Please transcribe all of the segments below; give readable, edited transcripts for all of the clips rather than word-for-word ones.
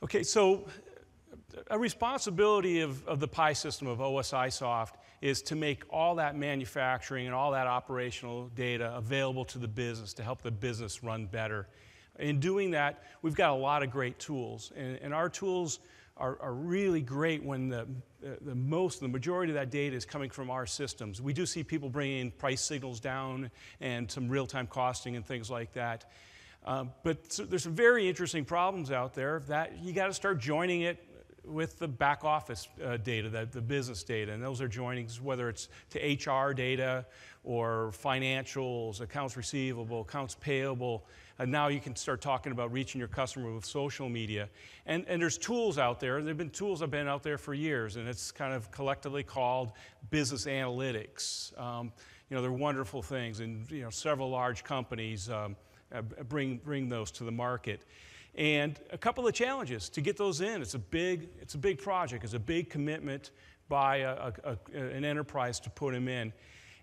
Okay, so a responsibility of the PI system of OSIsoft is to make all that manufacturing and all that operational data available to the business to help the business run better. In doing that, we've got a lot of great tools, and our tools are really great when the majority of that data is coming from our systems. We do see people bringing price signals down and some real-time costing and things like that. But there's some very interesting problems out there that you got to start joining it with the back office data, the business data, and those are joinings, whether it's to HR data or financials, accounts receivable, accounts payable. And now you can start talking about reaching your customer with social media. And there's tools out there. There have been tools that have been out there for years, and it's kind of collectively called business analytics. They're wonderful things, and several large companies bring those to the market. And a couple of challenges to get those in. It's a big project. It's a big commitment by an enterprise to put them in.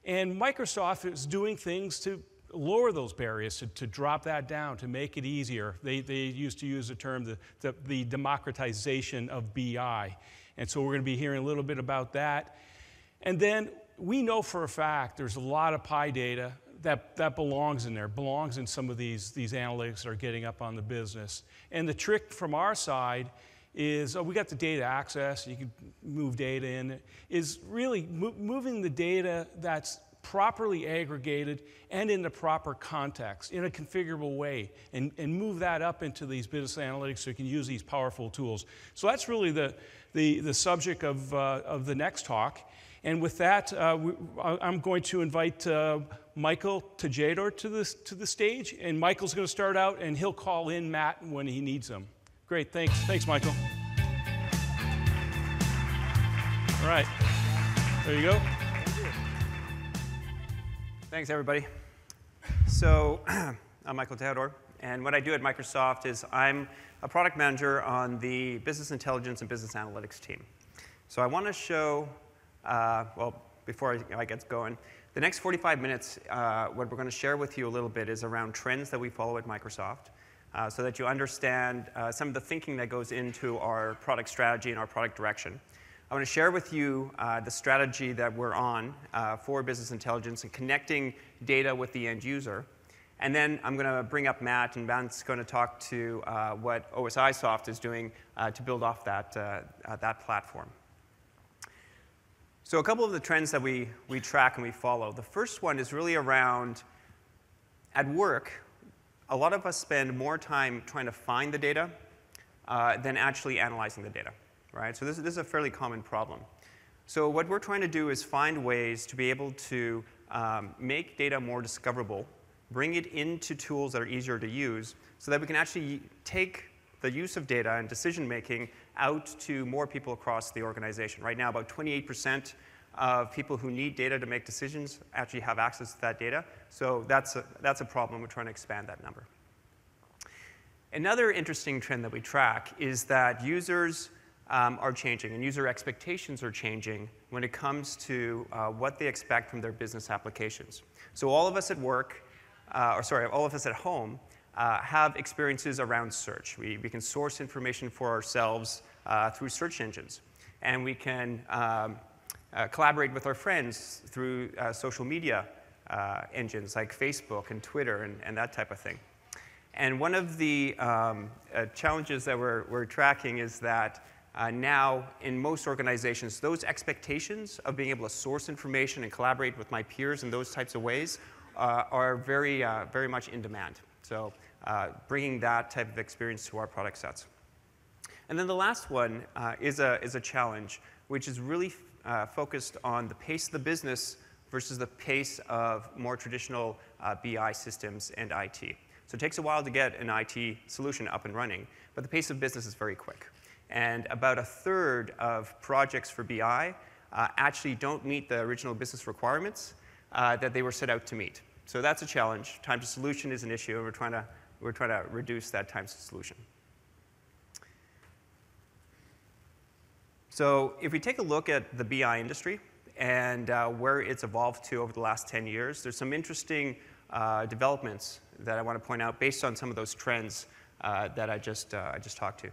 And Microsoft is doing things to lower those barriers, to drop that down, to make it easier. They used to use the term the democratization of BI. And so we're going to be hearing a little bit about that. And then we know for a fact there's a lot of PI data that belongs in there, belongs in some of these analytics that are getting up on the business. And the trick from our side is, we got the data access, you can move data in, is really moving the data that's properly aggregated and in the proper context, in a configurable way, and move that up into these business analytics so you can use these powerful tools. So that's really the subject of the next talk. And with that, I'm going to invite Michael Tajador to the stage, and Michael's going to start out, and he'll call in Matt when he needs him. Great, thanks. Thanks, Michael. All right, there you go. Thanks, everybody. So I'm Michael Tajador, and what I do at Microsoft is I'm a product manager on the business intelligence and business analytics team. So I want to show, before I get going, the next 45 minutes, what we're going to share with you a little bit is around trends that we follow at Microsoft, so that you understand some of the thinking that goes into our product strategy and our product direction. I want to share with you the strategy that we're on for business intelligence and connecting data with the end user. And then I'm going to bring up Matt, and Matt's going to talk to what OSIsoft is doing to build off that platform. So a couple of the trends that we track and we follow. The first one is really around, at work, a lot of us spend more time trying to find the data than actually analyzing the data. Right? So this is a fairly common problem. So what we're trying to do is find ways to be able to make data more discoverable, bring it into tools that are easier to use, so that we can actually take the use of data and decision-making out to more people across the organization. Right now, about 28% of people who need data to make decisions actually have access to that data. So that's a problem. We're trying to expand that number. Another interesting trend that we track is that users are changing, and user expectations are changing when it comes to what they expect from their business applications. So all of us at work, all of us at home, have experiences around search. We can source information for ourselves through search engines, and we can collaborate with our friends through social media engines like Facebook and Twitter and that type of thing. And one of the challenges that we're tracking is that now, in most organizations, those expectations of being able to source information and collaborate with my peers in those types of ways are very much in demand. So bringing that type of experience to our product sets. And then the last one is a challenge, which is really focused on the pace of the business versus the pace of more traditional BI systems and IT. So it takes a while to get an IT solution up and running, but the pace of business is very quick. And about a third of projects for BI actually don't meet the original business requirements that they were set out to meet. So that's a challenge. Time to solution is an issue, and we're trying to reduce that time to solution. So if we take a look at the BI industry and where it's evolved to over the last 10 years, there's some interesting developments that I want to point out based on some of those trends that I just talked to.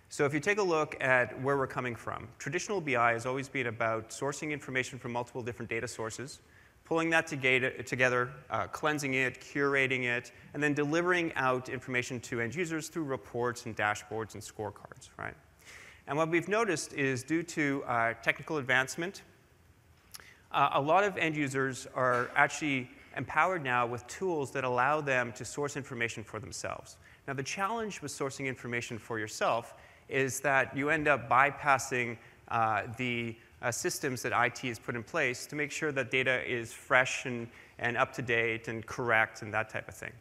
So if you take a look at where we're coming from, traditional BI has always been about sourcing information from multiple different data sources, pulling that together, cleansing it, curating it, and then delivering out information to end users through reports and dashboards and scorecards, right? And what we've noticed is due to technical advancement, a lot of end users are actually empowered now with tools that allow them to source information for themselves. Now, the challenge with sourcing information for yourself is that you end up bypassing the systems that IT has put in place to make sure that data is fresh and up to date and correct and that type of thing.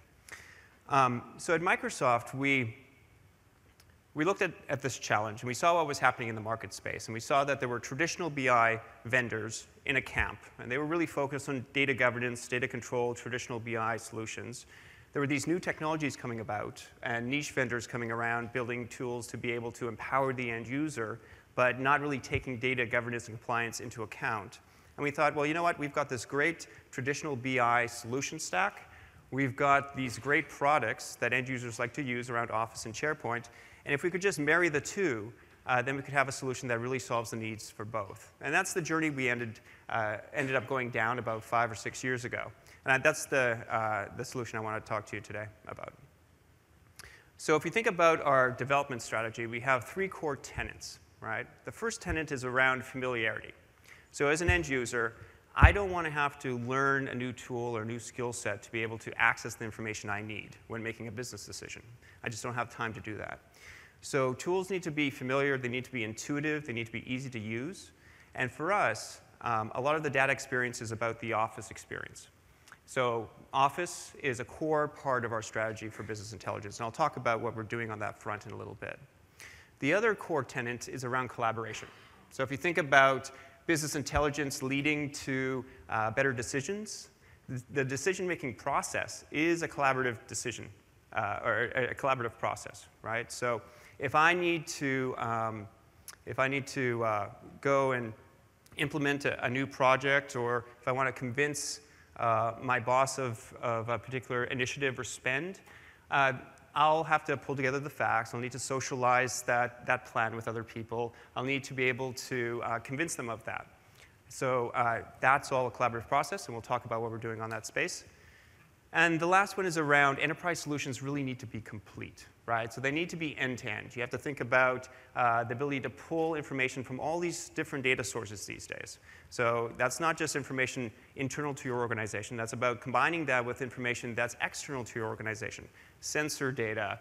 So at Microsoft, we looked at this challenge, and we saw what was happening in the market space. And we saw that there were traditional BI vendors in a camp, and they were really focused on data governance, data control, traditional BI solutions. There were these new technologies coming about, and niche vendors coming around, building tools to be able to empower the end user, but not really taking data governance and compliance into account. And we thought, well, you know what? We've got this great traditional BI solution stack. We've got these great products that end users like to use around Office and SharePoint. And if we could just marry the two, then we could have a solution that really solves the needs for both. And that's the journey we ended up going down about 5 or 6 years ago. And that's the solution I want to talk to you today about. So if you think about our development strategy, we have 3 core tenets, right? The first tenet is around familiarity. So as an end user, I don't want to have to learn a new tool or a new skill set to be able to access the information I need when making a business decision. I just don't have time to do that. So tools need to be familiar, they need to be intuitive, they need to be easy to use. And for us, a lot of the data experience is about the Office experience. So Office is a core part of our strategy for business intelligence, and I'll talk about what we're doing on that front in a little bit. The other core tenet is around collaboration. So if you think about business intelligence leading to better decisions, the decision-making process is a collaborative decision, or a collaborative process, right? So if I need to go and implement a new project, or if I want to convince my boss of a particular initiative or spend, I'll have to pull together the facts. I'll need to socialize that plan with other people. I'll need to be able to convince them of that. So that's all a collaborative process, and we'll talk about what we're doing on that space. And the last one is around enterprise solutions really need to be complete, right? So they need to be end-to-end. You have to think about the ability to pull information from all these different data sources these days. So that's not just information internal to your organization. That's about combining that with information that's external to your organization. Sensor data,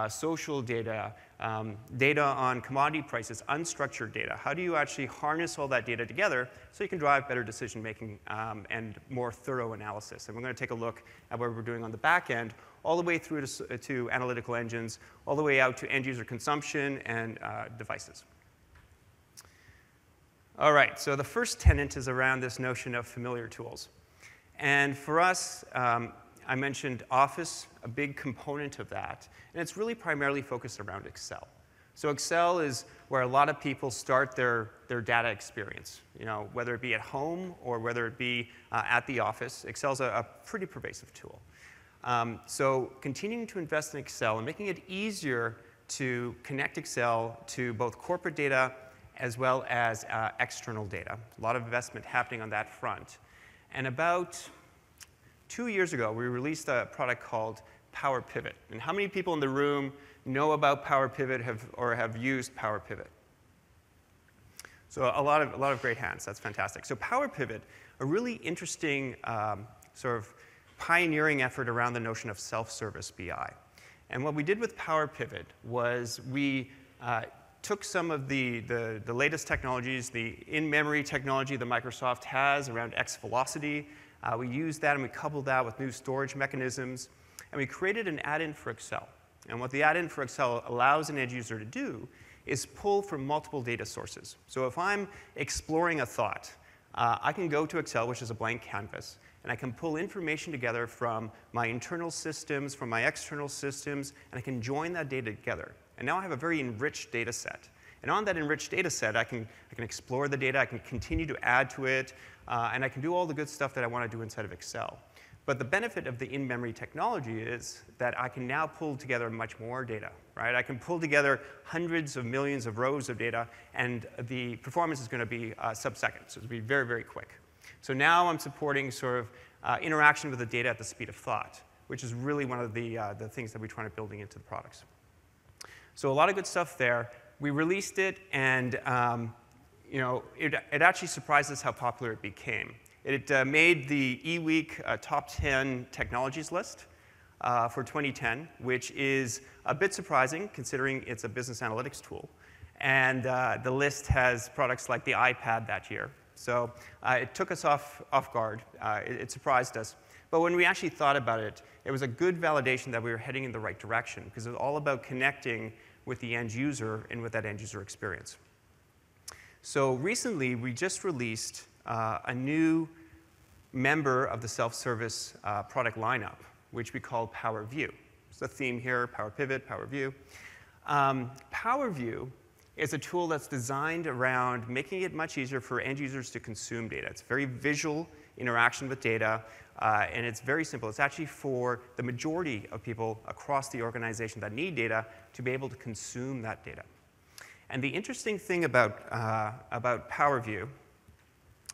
social data, data on commodity prices, unstructured data. How do you actually harness all that data together so you can drive better decision-making and more thorough analysis? And we're going to take a look at what we're doing on the back end, all the way through to analytical engines, all the way out to end-user consumption and devices. All right, so the first tenet is around this notion of familiar tools. And for us, I mentioned Office, a big component of that. And it's really primarily focused around Excel. So Excel is where a lot of people start their data experience, whether it be at home or whether it be at the office. Excel's a pretty pervasive tool. So continuing to invest in Excel and making it easier to connect Excel to both corporate data as well as external data. A lot of investment happening on that front. And about 2 years ago, we released a product called Power Pivot. And how many people in the room know about Power Pivot or have used Power Pivot? So a lot of great hands. That's fantastic. So Power Pivot, a really interesting sort of pioneering effort around the notion of self-service BI. And what we did with Power Pivot was we took some of the latest technologies, the in-memory technology that Microsoft has around X velocity. We used that and we coupled that with new storage mechanisms. And we created an add-in for Excel. And what the add-in for Excel allows an end user to do is pull from multiple data sources. So if I'm exploring a thought, I can go to Excel, which is a blank canvas, and I can pull information together from my internal systems, from my external systems, and I can join that data together. And now I have a very enriched data set. And on that enriched data set, I can explore the data, I can continue to add to it, and I can do all the good stuff that I want to do inside of Excel. But the benefit of the in-memory technology is that I can now pull together much more data, right? I can pull together hundreds of millions of rows of data, and the performance is going to be sub-seconds. So it'll be very, very quick. So now I'm supporting sort of interaction with the data at the speed of thought, which is really one of the things that we're trying to building into the products. So a lot of good stuff there. We released it, and it actually surprised us how popular it became. It made the eWeek top 10 technologies list for 2010, which is a bit surprising considering it's a business analytics tool. And the list has products like the iPad that year. So it took us off guard. It surprised us. But when we actually thought about it, it was a good validation that we were heading in the right direction, because it was all about connecting with the end user and with that end user experience. So recently, we just released a new member of the self-service product lineup, which we call Power View. It's the theme here: Power Pivot, Power View. Power View is a tool that's designed around making it much easier for end users to consume data. It's very visual interaction with data, and it's very simple. It's actually for the majority of people across the organization that need data to be able to consume that data. And the interesting thing about Power View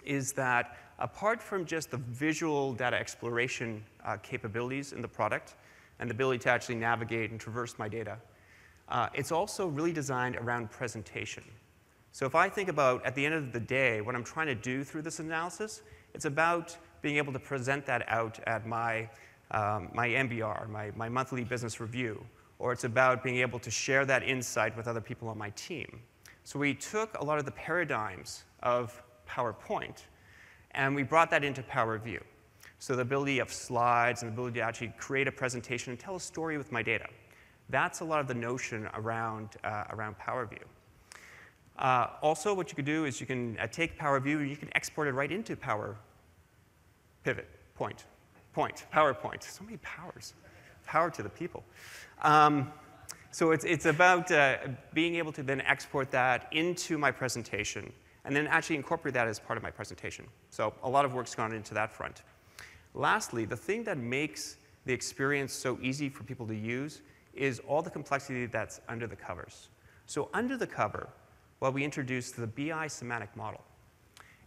is that apart from just the visual data exploration capabilities in the product and the ability to actually navigate and traverse my data, it's also really designed around presentation. So if I think about, at the end of the day, what I'm trying to do through this analysis, it's about being able to present that out at my MBR, my monthly business review, or it's about being able to share that insight with other people on my team. So we took a lot of the paradigms of PowerPoint, and we brought that into Power View. So the ability of slides and the ability to actually create a presentation and tell a story with my data. That's a lot of the notion around Power View. Also, what you can do is you can take Power View and you can export it right into Power Pivot, PowerPoint. So many powers. Power to the people. So it's about being able to then export that into my presentation and then actually incorporate that as part of my presentation. So a lot of work's gone into that front. Lastly, the thing that makes the experience so easy for people to use is all the complexity that's under the covers. So under the cover, well, we introduced the BI semantic model.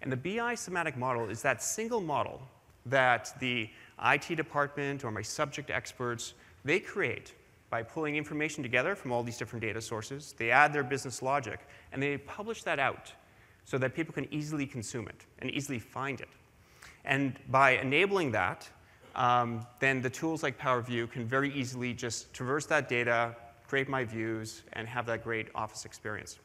And the BI semantic model is that single model that the IT department or my subject experts, they create by pulling information together from all these different data sources. They add their business logic, and they publish that out so that people can easily consume it and easily find it. And by enabling that, then the tools like Power View can very easily just traverse that data, create my views, and have that great Office experience.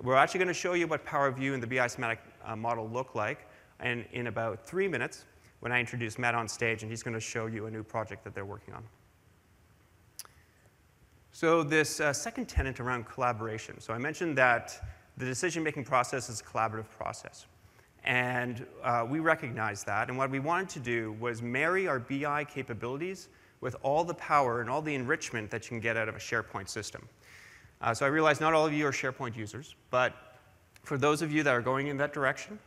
We're actually going to show you what Power View and the BI semantic model look like in about 3 minutes when I introduce Matt on stage, and he's going to show you a new project that they're working on. So this second tenet around collaboration. So I mentioned that the decision-making process is a collaborative process. And we recognize that. And what we wanted to do was marry our BI capabilities with all the power and all the enrichment that you can get out of a SharePoint system. So I realize not all of you are SharePoint users. But for those of you that are going in that direction,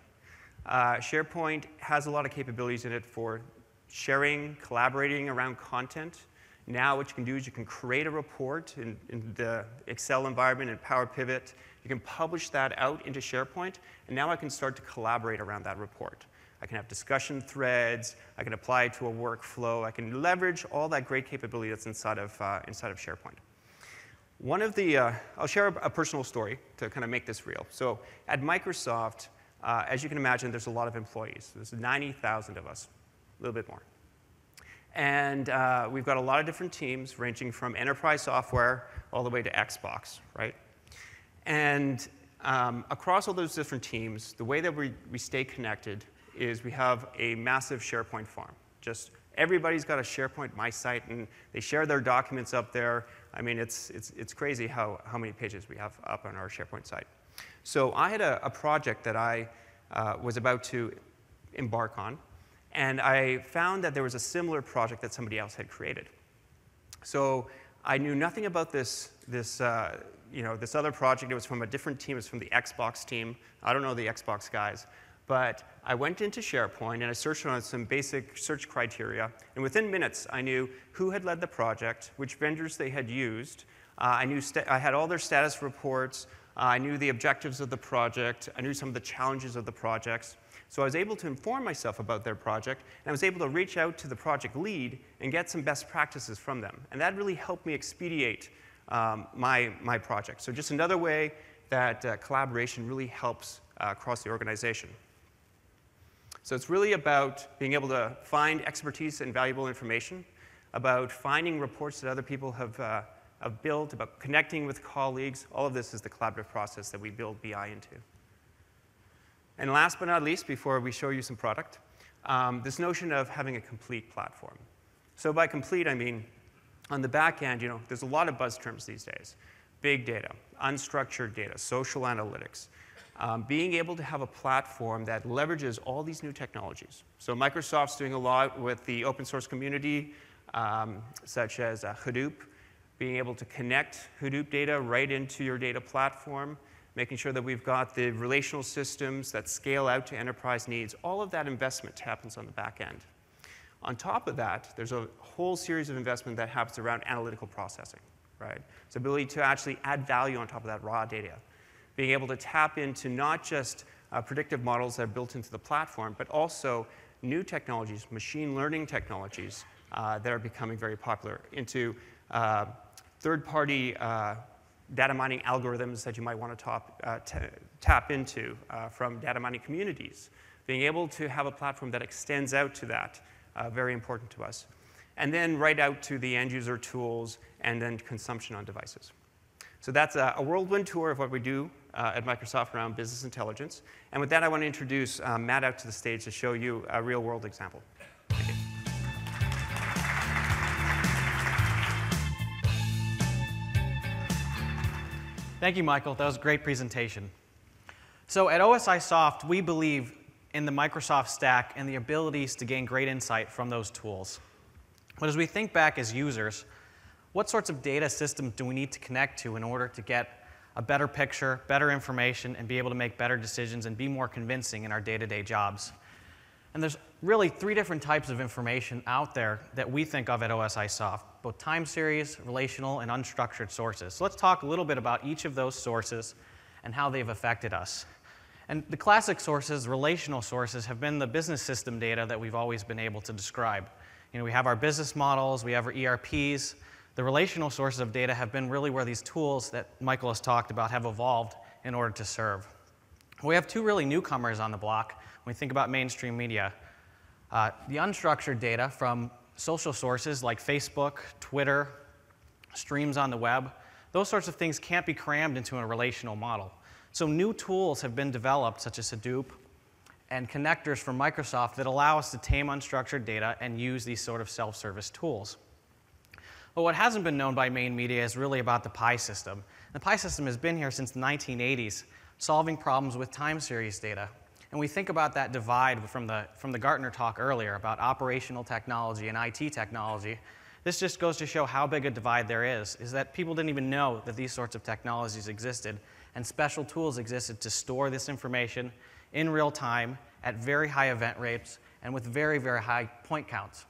SharePoint has a lot of capabilities in it for sharing, collaborating around content. Now what you can do is you can create a report in the Excel environment in Power Pivot. You can publish that out into SharePoint, and now I can start to collaborate around that report. I can have discussion threads. I can apply it to a workflow. I can leverage all that great capability that's inside of SharePoint. One of the, I'll share a personal story to kind of make this real. So at Microsoft, as you can imagine, there's a lot of employees. There's 90,000 of us, a little bit more. And we've got a lot of different teams ranging from enterprise software all the way to Xbox, right? And across all those different teams, the way that we stay connected is we have a massive SharePoint farm. Just everybody's got a SharePoint My Site, and they share their documents up there. I mean, it's crazy how many pages we have up on our SharePoint site. So I had a project that I was about to embark on. And I found that there was a similar project that somebody else had created. So I knew nothing about this other project. It was from a different team. It was from the Xbox team. I don't know the Xbox guys. But I went into SharePoint and I searched on some basic search criteria. And within minutes, I knew who had led the project, which vendors they had used. I had all their status reports. I knew the objectives of the project. I knew some of the challenges of the projects. So I was able to inform myself about their project, and I was able to reach out to the project lead and get some best practices from them. And that really helped me expedite my project. So just another way that collaboration really helps across the organization. So it's really about being able to find expertise and valuable information, about finding reports that other people have built, about connecting with colleagues. All of this is the collaborative process that we build BI into. And last but not least, before we show you some product, this notion of having a complete platform. So by complete, I mean on the back end, there's a lot of buzz terms these days. Big data, unstructured data, social analytics. Being able to have a platform that leverages all these new technologies. So Microsoft's doing a lot with the open source community, such as Hadoop, being able to connect Hadoop data right into your data platform, making sure that we've got the relational systems that scale out to enterprise needs. All of that investment happens on the back end. On top of that, there's a whole series of investment that happens around analytical processing, right? It's the ability to actually add value on top of that raw data. Being able to tap into not just predictive models that are built into the platform, but also new technologies, machine learning technologies that are becoming very popular, into third-party data mining algorithms that you might want to tap into from data mining communities. Being able to have a platform that extends out to that, very important to us. And then right out to the end user tools and then consumption on devices. So that's a whirlwind tour of what we do at Microsoft around business intelligence. And with that, I want to introduce Matt out to the stage to show you a real-world example. Thank you. Thank you, Michael. That was a great presentation. So at OSIsoft, we believe in the Microsoft stack and the abilities to gain great insight from those tools. But as we think back as users, what sorts of data systems do we need to connect to in order to get a better picture, better information, and be able to make better decisions and be more convincing in our day-to-day jobs? And there's really 3 different types of information out there that we think of at OSIsoft, both time series, relational, and unstructured sources. So let's talk a little bit about each of those sources and how they've affected us. And the classic sources, relational sources, have been the business system data that we've always been able to describe. We have our business models, we have our ERPs. The relational sources of data have been really where these tools that Michael has talked about have evolved in order to serve. We have 2 really newcomers on the block when we think about mainstream media. The unstructured data from social sources like Facebook, Twitter, streams on the web, those sorts of things can't be crammed into a relational model. So new tools have been developed, such as Hadoop and connectors from Microsoft, that allow us to tame unstructured data and use these sort of self-service tools. But what hasn't been known by main media is really about the PI system. The PI system has been here since the 1980s, solving problems with time series data. And we think about that divide from the Gartner talk earlier about operational technology and IT technology. This just goes to show how big a divide there is that people didn't even know that these sorts of technologies existed, and special tools existed to store this information in real time at very high event rates and with very, very high point counts.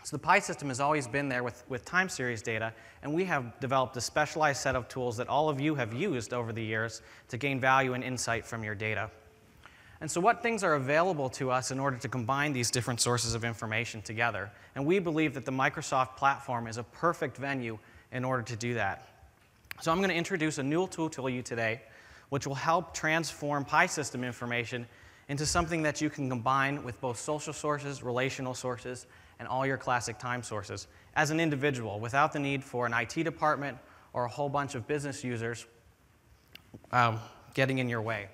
So the PI system has always been there with time series data, and we have developed a specialized set of tools that all of you have used over the years to gain value and insight from your data. And so what things are available to us in order to combine these different sources of information together? And we believe that the Microsoft platform is a perfect venue in order to do that. So I'm going to introduce a new tool to you today, which will help transform PI system information into something that you can combine with both social sources, relational sources, and all your classic time sources as an individual without the need for an IT department or a whole bunch of business users getting in your way.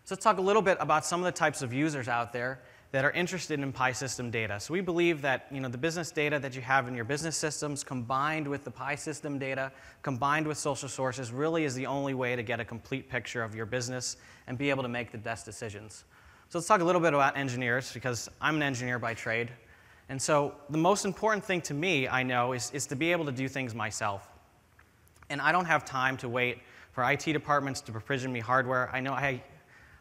So let's talk a little bit about some of the types of users out there that are interested in PI system data. So we believe that the business data that you have in your business systems combined with the PI system data, combined with social sources, really is the only way to get a complete picture of your business and be able to make the best decisions. So let's talk a little bit about engineers, because I'm an engineer by trade. And so the most important thing to me, I know, is to be able to do things myself. And I don't have time to wait for IT departments to provision me hardware. I know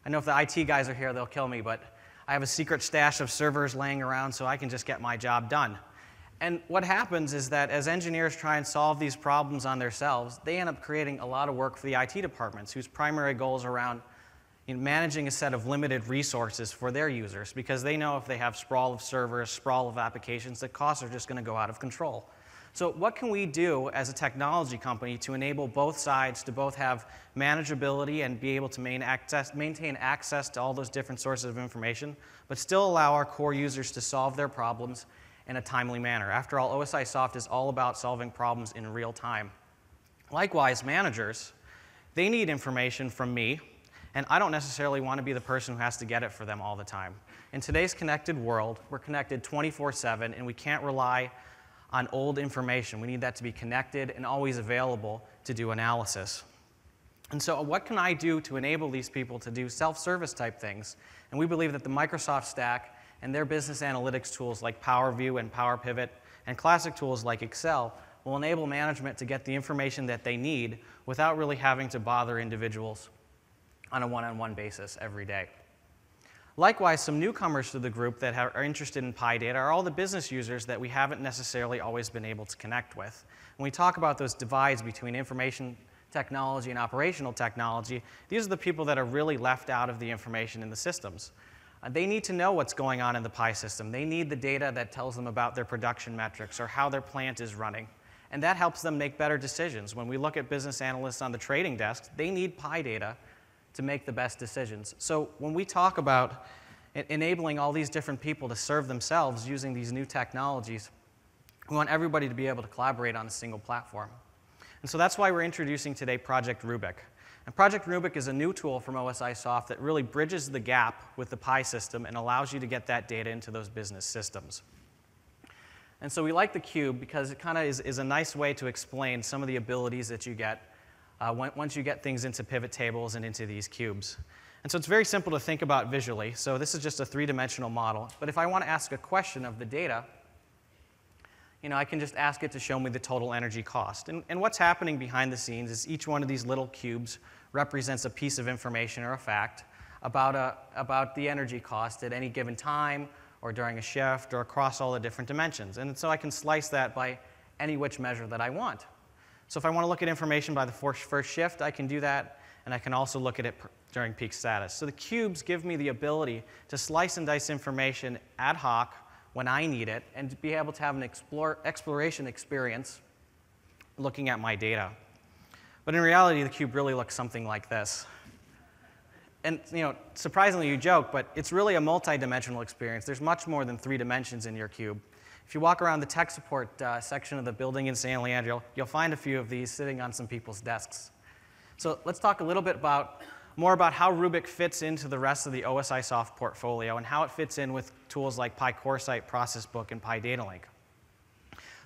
I know if the IT guys are here, they'll kill me, but I have a secret stash of servers laying around so I can just get my job done. And what happens is that as engineers try and solve these problems on themselves, they end up creating a lot of work for the IT departments whose primary goals are around managing a set of limited resources for their users, because they know if they have sprawl of servers, sprawl of applications, the costs are just going to go out of control. So what can we do as a technology company to enable both sides to both have manageability and be able to maintain access to all those different sources of information, but still allow our core users to solve their problems in a timely manner? After all, OSIsoft is all about solving problems in real time. Likewise, managers, they need information from me, and I don't necessarily want to be the person who has to get it for them all the time. In today's connected world, we're connected 24/7, and we can't rely on old information. We need that to be connected and always available to do analysis. And so what can I do to enable these people to do self-service type things? And we believe that the Microsoft stack and their business analytics tools like Power View and Power Pivot and classic tools like Excel will enable management to get the information that they need without really having to bother individuals on a one-on-one basis every day. Likewise, some newcomers to the group that are interested in PyData are all the business users that we haven't necessarily always been able to connect with. When we talk about those divides between information technology and operational technology, these are the people that are really left out of the information in the systems. They need to know what's going on in the Pi system. They need the data that tells them about their production metrics or how their plant is running. And that helps them make better decisions. When we look at business analysts on the trading desk, they need Pi data to make the best decisions. So when we talk about enabling all these different people to serve themselves using these new technologies, we want everybody to be able to collaborate on a single platform. And so that's why we're introducing today Project Rubik. And Project Rubik is a new tool from OSIsoft that really bridges the gap with the Pi system and allows you to get that data into those business systems. And so we like the cube because it kind of is a nice way to explain some of the abilities that you get once you get things into pivot tables and into these cubes. And so it's very simple to think about visually. So this is just a three-dimensional model. But if I want to ask a question of the data, I can just ask it to show me the total energy cost. And what's happening behind the scenes is each one of these little cubes represents a piece of information or a fact about the energy cost at any given time or during a shift or across all the different dimensions. And so I can slice that by any which measure that I want. So if I want to look at information by the first shift, I can do that, and I can also look at it during peak status. So the cubes give me the ability to slice and dice information ad hoc when I need it and to be able to have an exploration experience looking at my data. But in reality, the cube really looks something like this. And surprisingly, you joke, but it's really a multi-dimensional experience. There's much more than 3 dimensions in your cube. If you walk around the tech support section of the building in San Leandro, you'll find a few of these sitting on some people's desks. So let's talk a little bit more about how Rubik fits into the rest of the OSIsoft portfolio and how it fits in with tools like PyCoreSite, ProcessBook, and PyDataLink.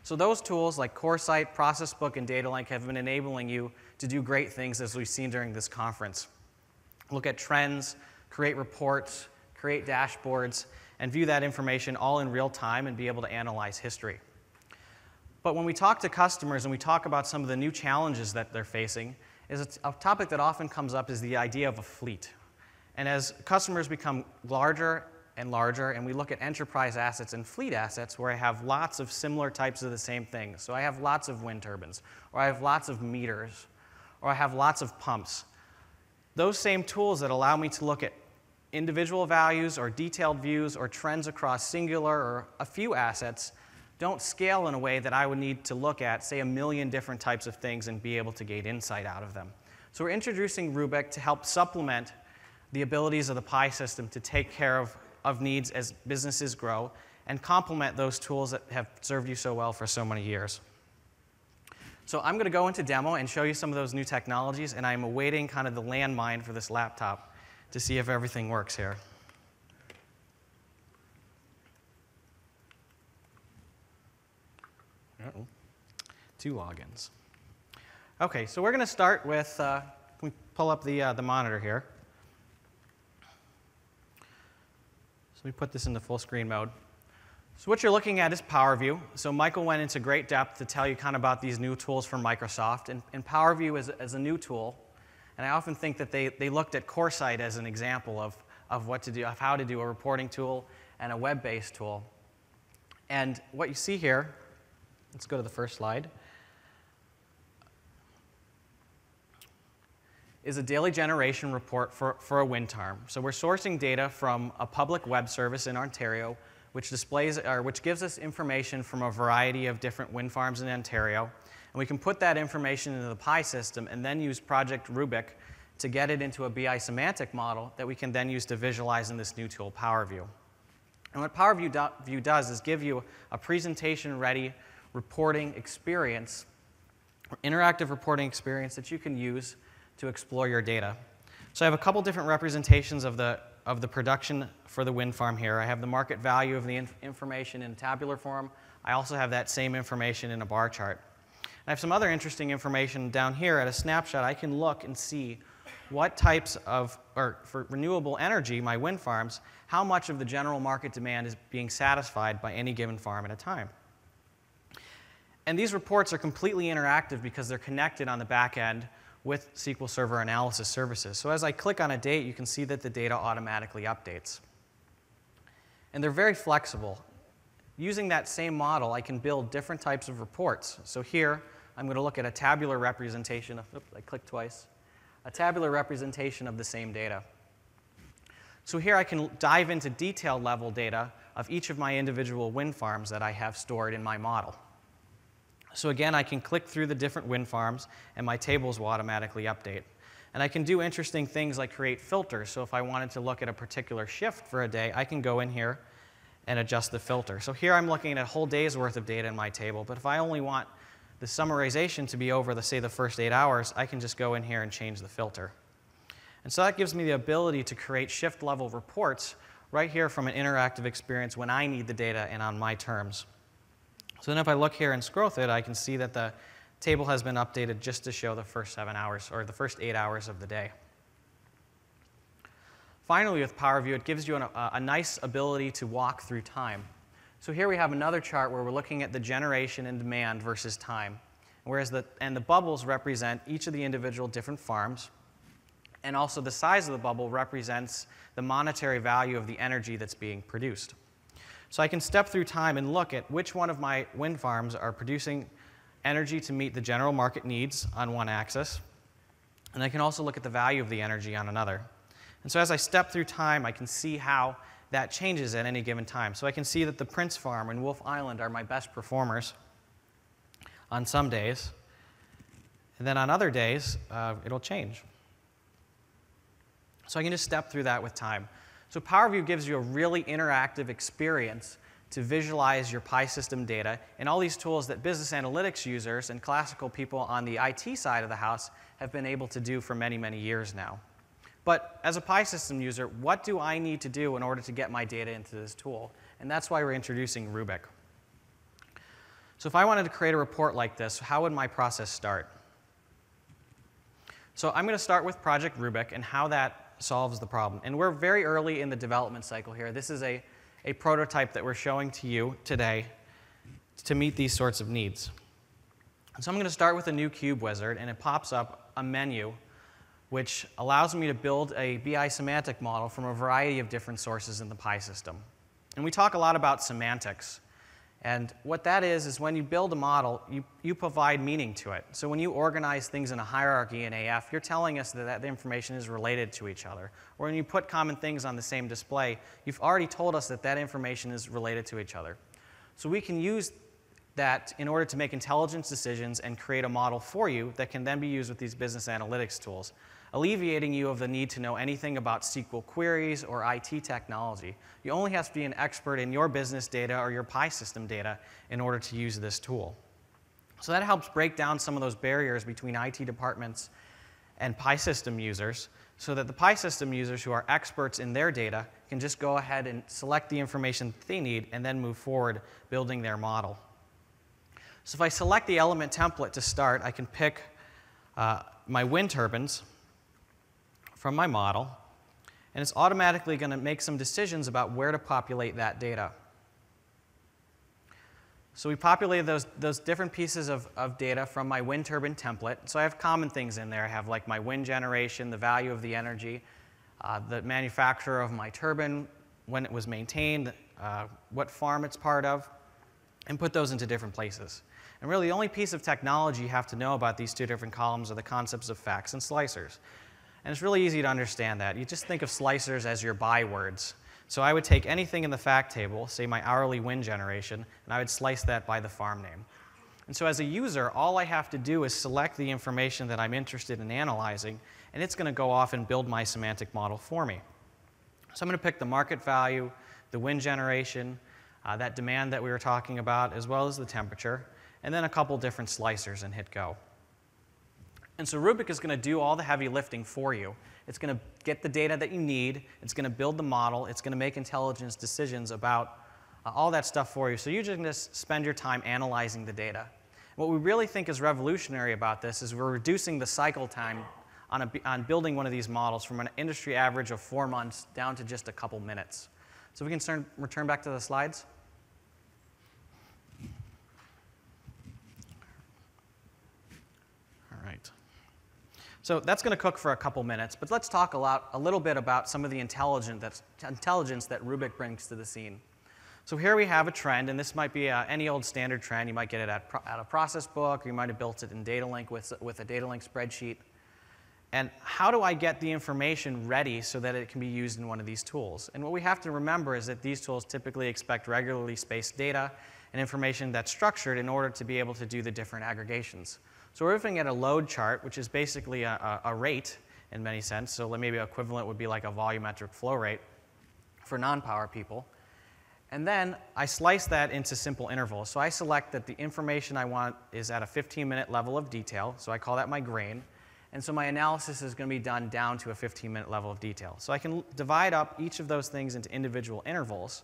So those tools like CoreSite, ProcessBook, and DataLink have been enabling you to do great things, as we've seen during this conference. Look at trends, create reports, create dashboards, and view that information all in real time and be able to analyze history. But when we talk to customers and we talk about some of the new challenges that they're facing, a topic that often comes up is the idea of a fleet. And as customers become larger and larger, and we look at enterprise assets and fleet assets where I have lots of similar types of the same things. So I have lots of wind turbines, or I have lots of meters, or I have lots of pumps. Those same tools that allow me to look at individual values or detailed views or trends across singular or a few assets don't scale in a way that I would need to look at, say, 1 million different types of things and be able to gain insight out of them. So we're introducing Rubik to help supplement the abilities of the Pi system to take care of needs as businesses grow and complement those tools that have served you so well for so many years. So I'm going to go into demo and show you some of those new technologies, and I'm awaiting kind of the landmine for this laptop to see if everything works here. Uh-oh. 2 logins. OK, so we're going to start with, can we pull up the monitor here? So we put this into full screen mode. So what you're looking at is Power View. So Michael went into great depth to tell you kind of about these new tools from Microsoft. And Power View is a new tool. And And I often think that they looked at CoreSight as an example of what to do, of how to do a reporting tool and a web-based tool. And what you see here, let's go to the first slide, is a daily generation report for a wind farm. So we're sourcing data from a public web service in Ontario, which gives us information from a variety of different wind farms in Ontario. And we can put that information into the Pi system and then use Project Rubik to get it into a BI semantic model that we can then use to visualize in this new tool, PowerView. And what PowerView does is give you a presentation-ready reporting experience, or interactive reporting experience that you can use to explore your data. So I have a couple different representations of the production for the wind farm here. I have the market value of the information in tabular form. I also have that same information in a bar chart. And I have some other interesting information down here at a snapshot. I can look and see what types of, or for renewable energy, my wind farms, how much of the general market demand is being satisfied by any given farm at a time. And these reports are completely interactive because they're connected on the back end with SQL Server analysis services. So as I click on a date, you can see that the data automatically updates. And they're very flexible. Using that same model, I can build different types of reports. So here, I'm going to look at a tabular representation of, oops, I clicked twice, a tabular representation of the same data. So here I can dive into detailed level data of each of my individual wind farms that I have stored in my model. So again, I can click through the different wind farms, and my tables will automatically update. And I can do interesting things like create filters. So if I wanted to look at a particular shift for a day, I can go in here and adjust the filter. So here I'm looking at a whole day's worth of data in my table, but if I only want the summarization to be over, say, the first 8 hours, I can just go in here and change the filter. And so that gives me the ability to create shift-level reports right here from an interactive experience when I need the data and on my terms. So then if I look here and scroll through it, I can see that the table has been updated just to show the first 7 hours, or the first 8 hours of the day. Finally, with PowerView, it gives you a nice ability to walk through time. So here we have another chart where we're looking at the generation and demand versus time. Whereas the bubbles represent each of the individual different farms, and also the size of the bubble represents the monetary value of the energy that's being produced. So I can step through time and look at which one of my wind farms are producing energy to meet the general market needs on one axis, and I can also look at the value of the energy on another. And so as I step through time, I can see how that changes at any given time. So I can see that the Prince Farm and Wolf Island are my best performers on some days, and then on other days, it'll change. So I can just step through that with time. So PowerView gives you a really interactive experience to visualize your Pi system data, and all these tools that business analytics users and classical people on the IT side of the house have been able to do for many, many years now. But as a Pi system user, what do I need to do in order to get my data into this tool? And that's why we're introducing Rubik. So if I wanted to create a report like this, how would my process start? So I'm going to start with Project Rubik and how that solves the problem. And we're very early in the development cycle here. This is a prototype that we're showing to you today to meet these sorts of needs. So I'm going to start with a new cube wizard, and it pops up a menu which allows me to build a BI semantic model from a variety of different sources in the Pi system. And we talk a lot about semantics. And what that is when you build a model, you provide meaning to it. So when you organize things in a hierarchy in AF, you're telling us that the information is related to each other. Or when you put common things on the same display, you've already told us that that information is related to each other. So we can use that in order to make intelligent decisions and create a model for you that can then be used with these business analytics tools, alleviating you of the need to know anything about SQL queries or IT technology. You only have to be an expert in your business data or your Pi system data in order to use this tool. So that helps break down some of those barriers between IT departments and Pi system users, so that the Pi system users who are experts in their data can just go ahead and select the information they need and then move forward building their model. So if I select the element template to start, I can pick my wind turbines from my model, and it's automatically going to make some decisions about where to populate that data. So we populated those different pieces of data from my wind turbine template. So I have common things in there. I have like my wind generation, the value of the energy, the manufacturer of my turbine, when it was maintained, what farm it's part of, and put those into different places. And really, the only piece of technology you have to know about these two different columns are the concepts of facts and slicers. And it's really easy to understand that. You just think of slicers as your bywords. So I would take anything in the fact table, say my hourly wind generation, and I would slice that by the farm name. And so as a user, all I have to do is select the information that I'm interested in analyzing, and it's going to go off and build my semantic model for me. So I'm going to pick the market value, the wind generation, that demand that we were talking about, as well as the temperature, and then a couple different slicers and hit go. And so Rubik is going to do all the heavy lifting for you. It's going to get the data that you need. It's going to build the model. It's going to make intelligence decisions about all that stuff for you. So you just spend your time analyzing the data. What we really think is revolutionary about this is we're reducing the cycle time on building one of these models from an industry average of 4 months down to just a couple minutes. So we can return back to the slides. All right. So that's going to cook for a couple minutes, but let's talk a little bit about some of the intelligence that Rubik brings to the scene. So here we have a trend, and this might be any old standard trend. You might get it at a process book, or you might have built it in DataLink with a DataLink spreadsheet. And how do I get the information ready so that it can be used in one of these tools? And what we have to remember is that these tools typically expect regularly spaced data and information that's structured in order to be able to do the different aggregations. So we're looking at a load chart, which is basically a rate in many sense. So maybe equivalent would be like a volumetric flow rate for non-power people. And then I slice that into simple intervals. So I select that the information I want is at a 15-minute level of detail. So I call that my grain. And so my analysis is going to be done down to a 15-minute level of detail. So I can divide up each of those things into individual intervals.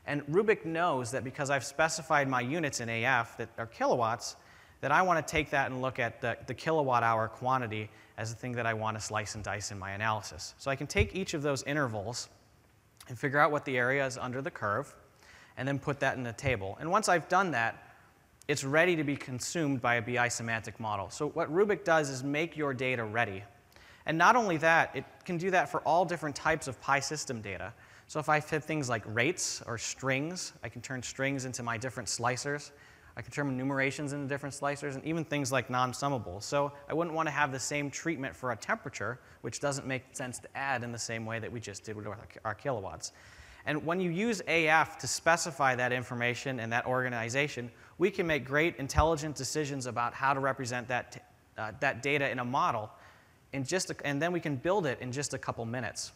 And Rubik knows that because I've specified my units in AF that are kilowatts, that I want to take that and look at the kilowatt-hour quantity as the thing that I want to slice and dice in my analysis. So I can take each of those intervals and figure out what the area is under the curve, and then put that in a table. And once I've done that, it's ready to be consumed by a BI semantic model. So what Rubik does is make your data ready. And not only that, it can do that for all different types of Pi system data. So if I have things like rates or strings, I can turn strings into my different slicers. I can turn enumerations into different slicers, and even things like non-summables. So I wouldn't want to have the same treatment for a temperature, which doesn't make sense to add in the same way that we just did with our kilowatts. And when you use AF to specify that information and that organization, we can make great intelligent decisions about how to represent that data in a model, and then we can build it in just a couple minutes.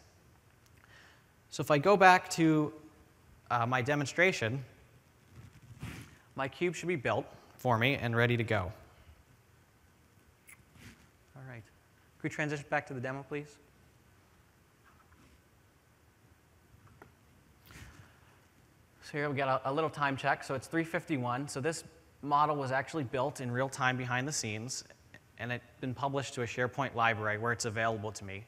So if I go back to my demonstration, my cube should be built for me and ready to go. All right. Can we transition back to the demo, please? So here we got a little time check. So it's 3:51. So this model was actually built in real time behind the scenes, and it's been published to a SharePoint library where it's available to me.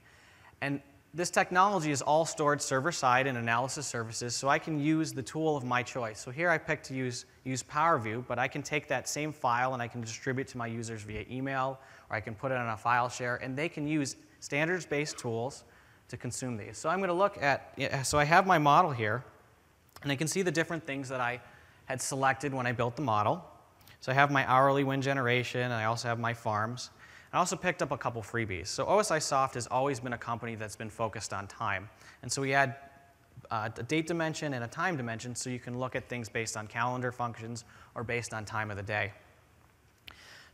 And this technology is all stored server-side in analysis services, so I can use the tool of my choice. So here I picked to use PowerView, but I can take that same file and I can distribute to my users via email, or I can put it on a file share, and they can use standards-based tools to consume these. So I'm going to look at, so I have my model here, and I can see the different things that I had selected when I built the model. So I have my hourly wind generation, and I also have my farms. I also picked up a couple freebies. So OSIsoft has always been a company that's been focused on time. And so we had a date dimension and a time dimension, so you can look at things based on calendar functions or based on time of the day.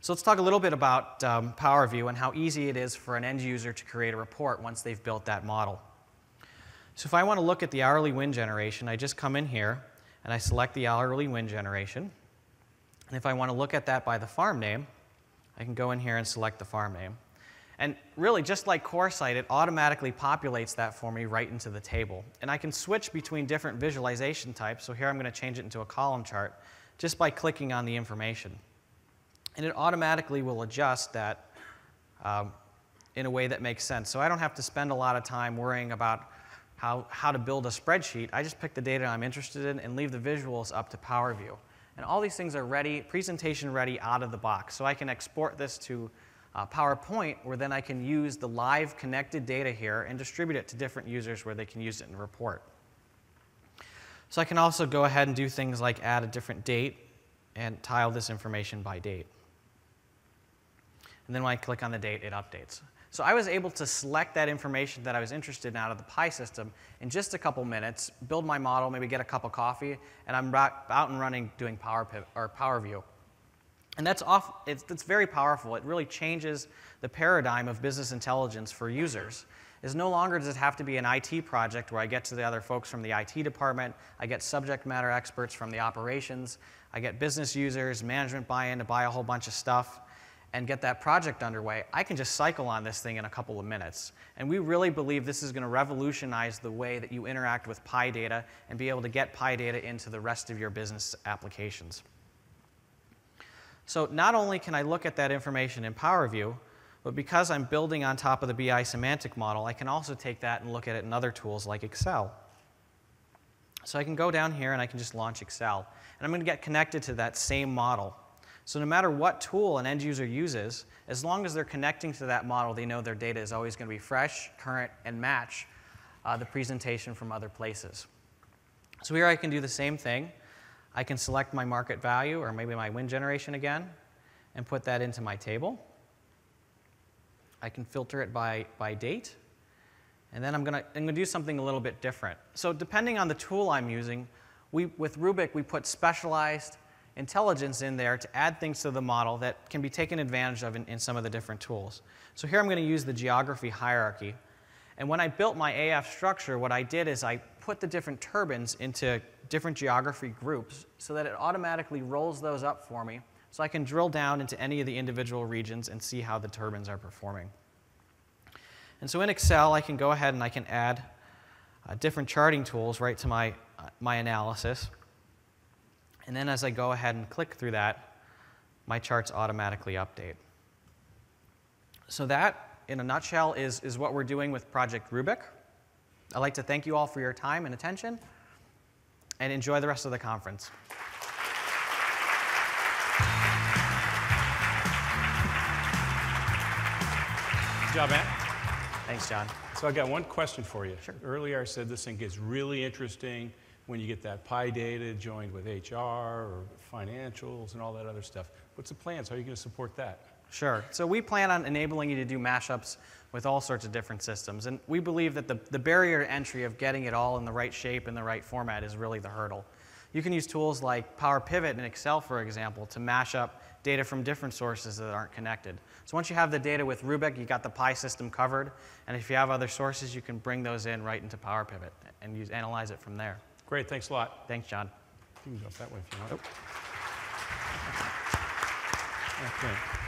So let's talk a little bit about PowerView and how easy it is for an end user to create a report once they've built that model. So if I want to look at the hourly wind generation, I just come in here and I select the hourly wind generation. And if I want to look at that by the farm name, I can go in here and select the farm name. And really, just like CoreSite, it automatically populates that for me right into the table. And I can switch between different visualization types. So here I'm going to change it into a column chart just by clicking on the information. And it automatically will adjust that in a way that makes sense. So I don't have to spend a lot of time worrying about how to build a spreadsheet. I just pick the data I'm interested in and leave the visuals up to PowerView. And all these things are ready, presentation ready out of the box. So I can export this to PowerPoint, where then I can use the live connected data here and distribute it to different users where they can use it in a report. So I can also go ahead and do things like add a different date and tile this information by date. And then when I click on the date, it updates. So I was able to select that information that I was interested in out of the Pi system in just a couple minutes, build my model, maybe get a cup of coffee, and I'm out and running doing Power View. And it's very powerful. It really changes the paradigm of business intelligence for users. Is no longer does it have to be an IT project where I get to the other folks from the IT department, I get subject matter experts from the operations, I get business users, management buy-in to buy a whole bunch of stuff, and get that project underway. I can just cycle on this thing in a couple of minutes. And we really believe this is going to revolutionize the way that you interact with Pi data and be able to get Pi data into the rest of your business applications. So not only can I look at that information in Power View, but because I'm building on top of the BI semantic model, I can also take that and look at it in other tools like Excel. So I can go down here and I can just launch Excel. And I'm going to get connected to that same model. So no matter what tool an end user uses, as long as they're connecting to that model, they know their data is always going to be fresh, current, and match the presentation from other places. So here I can do the same thing. I can select my market value, or maybe my win generation again, and put that into my table. I can filter it by date. And then I'm going to do something a little bit different. So depending on the tool I'm using, with Rubik, we put specialized intelligence in there to add things to the model that can be taken advantage of in some of the different tools. So here I'm going to use the geography hierarchy. And when I built my AF structure, what I did is I put the different turbines into different geography groups so that it automatically rolls those up for me, so I can drill down into any of the individual regions and see how the turbines are performing. And so in Excel, I can go ahead and I can add different charting tools right to my analysis. And then as I go ahead and click through that, my charts automatically update. So that, in a nutshell, is what we're doing with Project Rubik. I'd like to thank you all for your time and attention, and enjoy the rest of the conference. Good job, Matt. Thanks, John. So I got one question for you. Sure. Earlier I said this thing gets really interesting when you get that Pi data joined with HR or financials and all that other stuff. What's the plans? How are you going to support that? Sure. So we plan on enabling you to do mashups with all sorts of different systems. And we believe that the barrier to entry of getting it all in the right shape and the right format is really the hurdle. You can use tools like Power Pivot in Excel, for example, to mash up data from different sources that aren't connected. So once you have the data with Rubik, you got the Pi system covered. And if you have other sources, you can bring those in right into Power Pivot and analyze it from there. Great, thanks a lot. Thanks, John. You can go that way if you want. Oh. Okay.